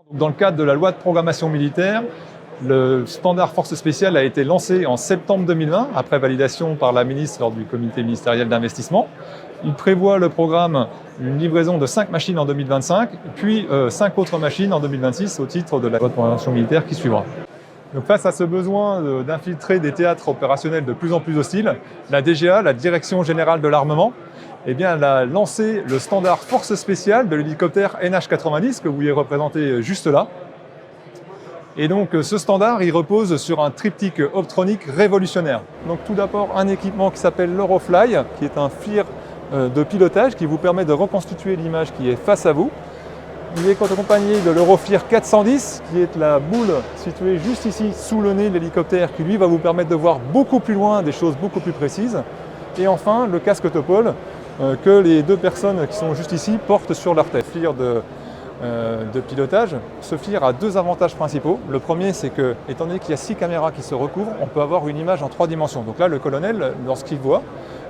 Dans le cadre de la loi de programmation militaire, le standard force spéciale a été lancé en septembre 2020, après validation par la ministre lors du comité ministériel d'investissement. Il prévoit le programme une livraison de 5 machines en 2025, puis 5 autres machines en 2026 au titre de la loi de programmation militaire qui suivra. Donc face à ce besoin d'infiltrer des théâtres opérationnels de plus en plus hostiles, la DGA, la Direction Générale de l'Armement, elle a lancé le standard force spéciale de l'hélicoptère NH90 que vous voyez représenté juste là. Et donc ce standard, il repose sur un triptyque optronique révolutionnaire. Donc tout d'abord un équipement qui s'appelle l'Eurofly, qui est un FLIR de pilotage qui vous permet de reconstituer l'image qui est face à vous. Il est accompagné de l'Euroflir 410, qui est la boule située juste ici sous le nez de l'hélicoptère, qui lui va vous permettre de voir beaucoup plus loin des choses beaucoup plus précises. Et enfin, le casque Topol, que les deux personnes qui sont juste ici portent sur leur tête. FLIR de pilotage. Ce FLIR a deux avantages principaux. Le premier, c'est que, étant donné qu'il y a 6 caméras qui se recouvrent, on peut avoir une image en 3 dimensions. Donc là, le colonel, lorsqu'il voit,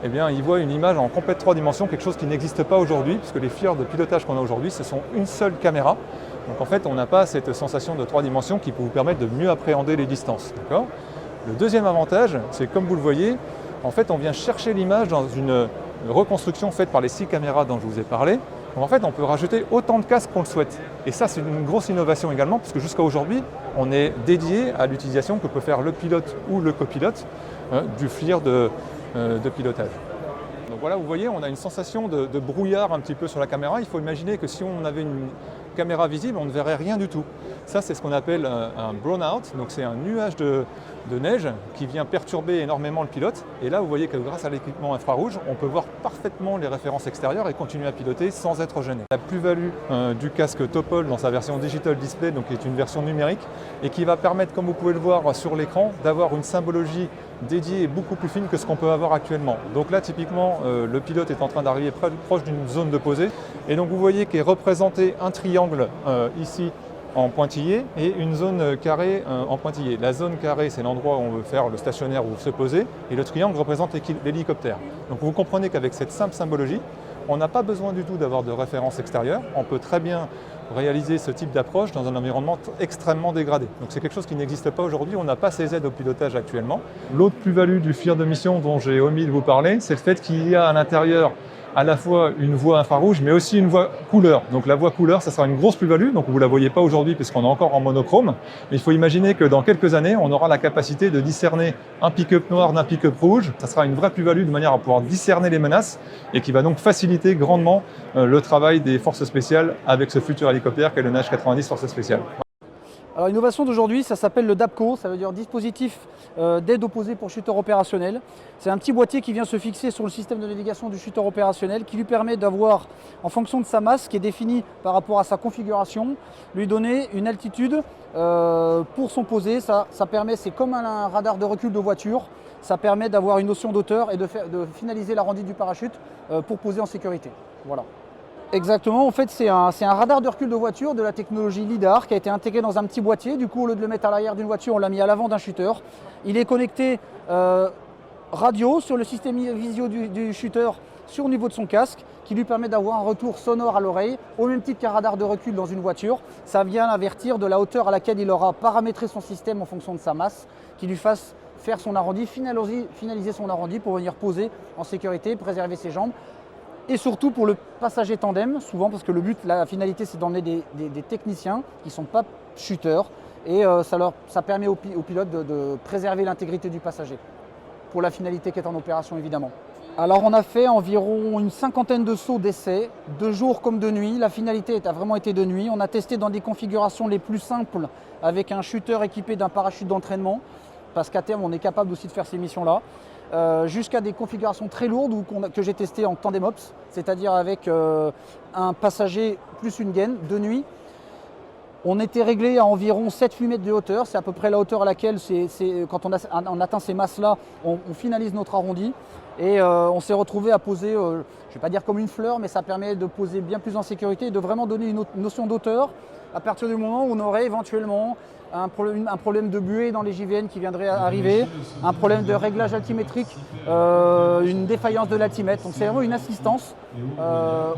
il voit une image en complète 3 dimensions, quelque chose qui n'existe pas aujourd'hui, puisque les FLIR de pilotage qu'on a aujourd'hui, ce sont une seule caméra. Donc en fait, on n'a pas cette sensation de 3 dimensions qui peut vous permettre de mieux appréhender les distances. Le deuxième avantage, c'est comme vous le voyez, en fait, on vient chercher l'image dans une reconstruction faite par les 6 caméras dont je vous ai parlé. Donc en fait, on peut rajouter autant de casques qu'on le souhaite. Et ça, c'est une grosse innovation également, puisque jusqu'à aujourd'hui, on est dédié à l'utilisation que peut faire le pilote ou le copilote du FLIR de pilotage. Donc voilà, vous voyez, on a une sensation de brouillard un petit peu sur la caméra. Il faut imaginer que si on avait une caméra visible, on ne verrait rien du tout. Ça, c'est ce qu'on appelle un brownout. Donc c'est un nuage de neige qui vient perturber énormément le pilote. Et là, vous voyez que grâce à l'équipement infrarouge, on peut voir parfaitement les références extérieures et continuer à piloter sans être gêné. La plus-value du casque Topol dans sa version Digital Display, donc qui est une version numérique, et qui va permettre, comme vous pouvez le voir sur l'écran, d'avoir une symbologie dédiée et beaucoup plus fine que ce qu'on peut avoir actuellement. Donc là, typiquement, le pilote est en train d'arriver proche d'une zone de posée. Et donc vous voyez qu'est représenté un triangle ici en pointillé et une zone carrée en pointillé. La zone carrée, c'est l'endroit où on veut faire le stationnaire ou se poser, et le triangle représente l'hélicoptère. Donc vous comprenez qu'avec cette simple symbologie, on n'a pas besoin du tout d'avoir de référence extérieure. On peut très bien réaliser ce type d'approche dans un environnement extrêmement dégradé. Donc c'est quelque chose qui n'existe pas aujourd'hui, on n'a pas ces aides au pilotage actuellement. L'autre plus-value du FLIR de mission dont j'ai omis de vous parler, c'est le fait qu'il y a à l'intérieur à la fois une voie infrarouge, mais aussi une voie couleur. Donc la voie couleur, ça sera une grosse plus-value, donc vous ne la voyez pas aujourd'hui puisqu'on est encore en monochrome, mais il faut imaginer que dans quelques années, on aura la capacité de discerner un pick-up noir d'un pick-up rouge. Ça sera une vraie plus-value de manière à pouvoir discerner les menaces et qui va donc faciliter grandement le travail des forces spéciales avec ce futur hélicoptère qu'est le NH90 Forces Spéciales. Alors l'innovation d'aujourd'hui, ça s'appelle le DAPCO, ça veut dire dispositif d'aide opposée pour shooter opérationnel. C'est un petit boîtier qui vient se fixer sur le système de navigation du shooter opérationnel qui lui permet d'avoir, en fonction de sa masse qui est définie par rapport à sa configuration, lui donner une altitude pour son posé. Ça permet, c'est comme un radar de recul de voiture, ça permet d'avoir une notion d'auteur et de finaliser l'arrondi du parachute pour poser en sécurité. Voilà. Exactement, en fait c'est un radar de recul de voiture de la technologie LIDAR qui a été intégré dans un petit boîtier. Du coup, au lieu de le mettre à l'arrière d'une voiture, on l'a mis à l'avant d'un shooter. Il est connecté radio sur le système visio du shooter sur le niveau de son casque qui lui permet d'avoir un retour sonore à l'oreille au même titre qu'un radar de recul dans une voiture. Ça vient l'avertir de la hauteur à laquelle il aura paramétré son système en fonction de sa masse qui lui fasse faire son arrondi, finaliser son arrondi pour venir poser en sécurité, préserver ses jambes. Et surtout pour le passager tandem, souvent parce que le but, la finalité, c'est d'emmener des techniciens qui ne sont pas shooters et ça permet aux pilotes de préserver l'intégrité du passager pour la finalité qui est en opération évidemment. Alors on a fait environ une 50aine de sauts d'essai, de jour comme de nuit. La finalité a vraiment été de nuit. On a testé dans des configurations les plus simples avec un shooter équipé d'un parachute d'entraînement parce qu'à terme on est capable aussi de faire ces missions-là. Jusqu'à des configurations très lourdes que j'ai testées en tandem ops, c'est-à-dire avec un passager plus une gaine de nuit. On était réglé à environ 7-8 mètres de hauteur, c'est à peu près la hauteur à laquelle, quand on atteint ces masses-là, on finalise notre arrondi. Et on s'est retrouvé à poser, je ne vais pas dire comme une fleur, mais ça permet de poser bien plus en sécurité et de vraiment donner une notion d'auteur à partir du moment où on aurait éventuellement un problème de buée dans les JVN qui viendrait arriver, un problème de réglage altimétrique, une défaillance de l'altimètre. Donc c'est vraiment une assistance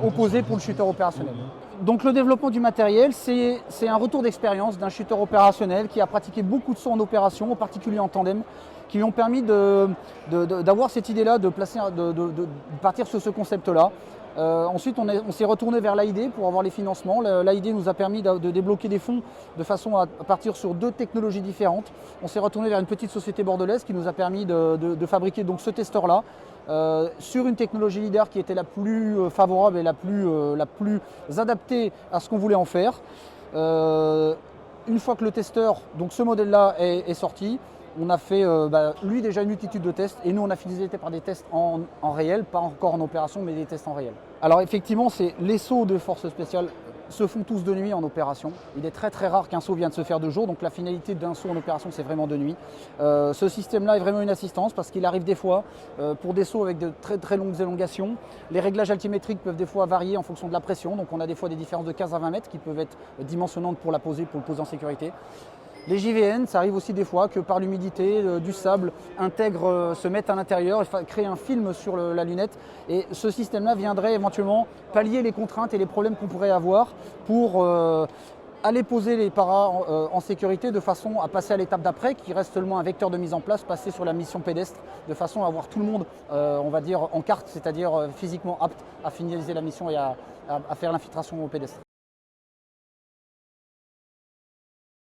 opposée pour le shooter opérationnel. Donc le développement du matériel, c'est un retour d'expérience d'un shooter opérationnel qui a pratiqué beaucoup de sauts en opération, en particulier en tandem, qui lui ont permis d'avoir cette idée-là, de partir sur ce concept-là. Ensuite, on s'est retourné vers l'AID pour avoir les financements. L'AID nous a permis de débloquer des fonds de façon à partir sur 2 technologies différentes. On s'est retourné vers une petite société bordelaise qui nous a permis de fabriquer donc ce testeur-là sur une technologie leader qui était la plus favorable et la plus adaptée à ce qu'on voulait en faire. Une fois que le testeur, donc ce modèle-là est sorti, on a fait, lui déjà une multitude de tests et nous on a finalisé par des tests en réel, pas encore en opération mais des tests en réel. Alors effectivement, les sauts de force spéciale se font tous de nuit en opération. Il est très très rare qu'un saut vienne de se faire de jour, donc la finalité d'un saut en opération c'est vraiment de nuit. Ce système-là est vraiment une assistance parce qu'il arrive des fois pour des sauts avec de très très longues élongations. Les réglages altimétriques peuvent des fois varier en fonction de la pression, donc on a des fois des différences de 15 à 20 mètres qui peuvent être dimensionnantes pour le poser en sécurité. Les JVN, ça arrive aussi des fois que par l'humidité, du sable se mettent à l'intérieur et créent un film sur la lunette. Et ce système-là viendrait éventuellement pallier les contraintes et les problèmes qu'on pourrait avoir pour aller poser les paras en sécurité de façon à passer à l'étape d'après, qui reste seulement un vecteur de mise en place, passer sur la mission pédestre, de façon à avoir tout le monde, on va dire, en carte, c'est-à-dire physiquement apte à finaliser la mission et à faire l'infiltration au pédestre.